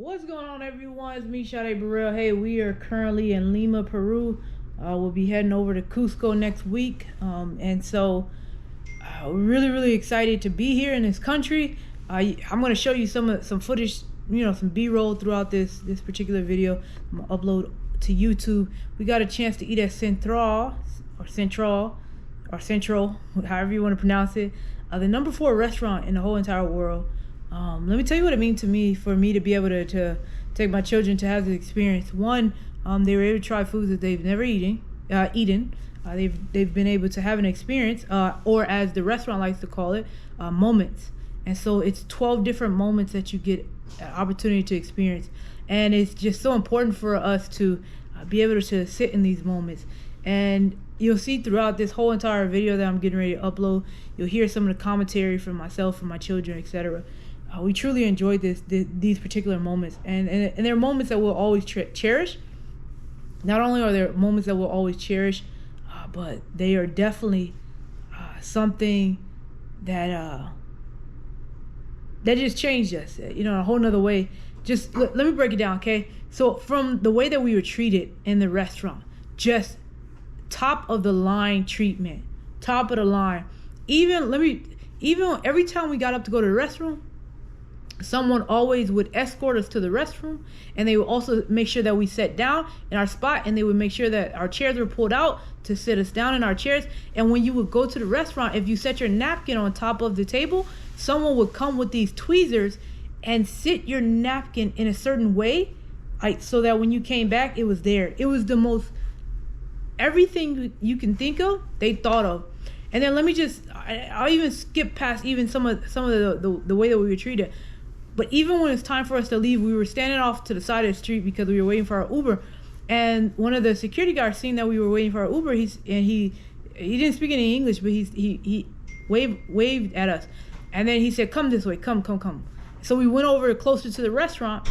What's going on, everyone? It's me, Sade Burrell. Hey, we are currently in Lima, Peru. We'll be heading over to Cusco next week, and so we're really excited to be here in this country. I'm going to show you some footage, some B-roll throughout this particular video. I'm going to upload to YouTube. We got a chance to eat at Central, however you want to pronounce it, the number 4 restaurant in the whole entire world. Let me tell you what it means to me, for me to be able to take my children to have this experience. One, they were able to try foods that they've never eaten. They've been able to have an experience, or as the restaurant likes to call it, moments. And so it's 12 different moments that you get an opportunity to experience. And it's just so important for us to be able to sit in these moments. And you'll see throughout this whole entire video that I'm getting ready to upload, you'll hear some of the commentary from myself, from my children, etc. We truly enjoyed these particular moments, and they're moments that we'll always cherish. Not only are there moments that we'll always cherish, but they are definitely something that just changed us, in a whole nother way. Just let me break it down, okay? So from the way that we were treated in the restaurant, just top of the line treatment, top of the line. Even every time we got up to go to the restroom, someone always would escort us to the restroom, and they would also make sure that we sat down in our spot, and they would make sure that our chairs were pulled out to sit us down in our chairs. And when you would go to the restaurant, if you set your napkin on top of the table, someone would come with these tweezers and sit your napkin in a certain way, so that when you came back, it was there. It was the most, everything you can think of, they thought of. And then I'll even skip past even some of the way that we were treated. But even when it's time for us to leave, we were standing off to the side of the street because we were waiting for our Uber. And one of the security guards, seeing that we were waiting for our Uber, he didn't speak any English, but he waved at us. And then he said, "Come this way, come." So we went over closer to the restaurant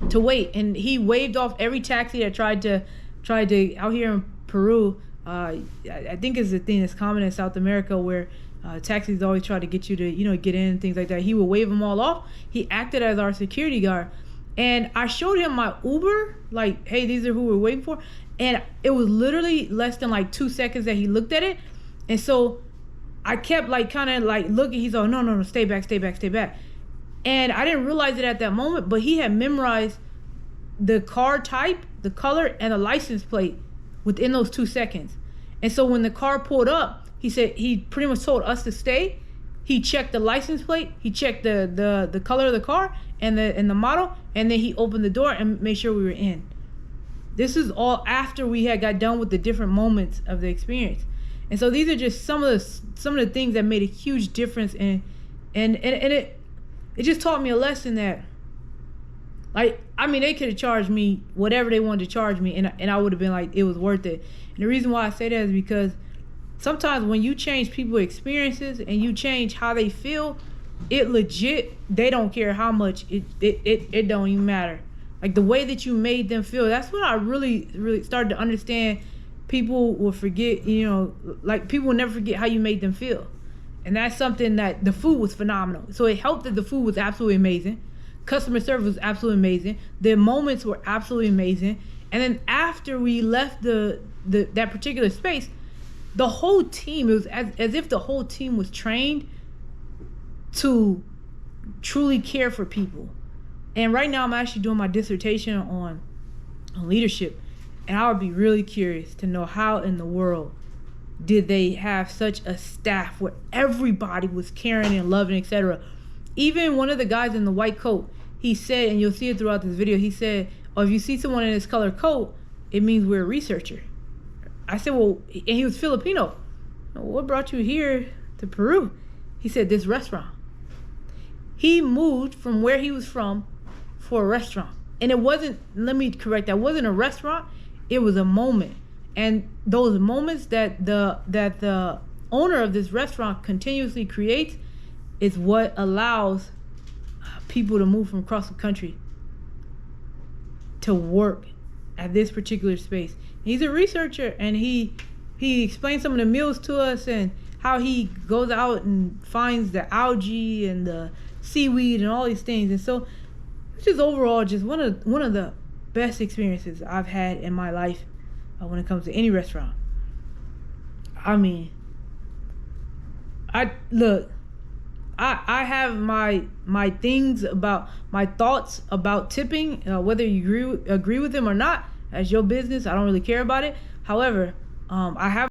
to wait, and he waved off every taxi that tried to out here in Peru. I think it's a thing that's common in South America, where taxis always try to get you to get in and things like that. He would wave them all off. He acted as our security guard, and I showed him my Uber, like, hey, these are who we're waiting for. And it was literally less than 2 seconds that he looked at it. And so I kept kind of looking. He's like, no, stay back. And I didn't realize it at that moment, but he had memorized the car type, the color, and the license plate within those 2 seconds. And so when the car pulled up, he said, he pretty much told us to stay. He checked the license plate, he checked the color of the car and the model, and then he opened the door and made sure we were in. This is all after we had got done with the different moments of the experience. And so these are just some of the things that made a huge difference, and it just taught me a lesson that, they could have charged me whatever they wanted to charge me, and I would have been like, it was worth it. And the reason why I say that is because sometimes when you change people's experiences and you change how they feel, it legit, they don't care how much, it don't even matter. The way that you made them feel, that's when I really started to understand people will forget, people will never forget how you made them feel. And that's something that the food was phenomenal. So it helped that the food was absolutely amazing. Customer service was absolutely amazing. The moments were absolutely amazing. And then after we left that particular space, the whole team, it was as if the whole team was trained to truly care for people. And right now I'm actually doing my dissertation on leadership, and I would be really curious to know how in the world did they have such a staff where everybody was caring and loving, etc. Even one of the guys in the white coat, he said, and you'll see it throughout this video, he said, "Oh, if you see someone in this color coat, it means we're a researcher." I said, well, and he was Filipino. "What brought you here to Peru?" He said, "This restaurant." He moved from where he was from for a restaurant. And it wasn't, let me correct that, it wasn't a restaurant, it was a moment. And those moments that the owner of this restaurant continuously creates is what allows people to move from across the country to work at this particular space. He's a researcher, and he explained some of the meals to us and how he goes out and finds the algae and the seaweed and all these things. And so which is overall just one of the best experiences I've had in my life when it comes to any restaurant. I mean, I I have my things about my thoughts about tipping, whether you agree with them or not. As your business, I don't really care about it. However, I have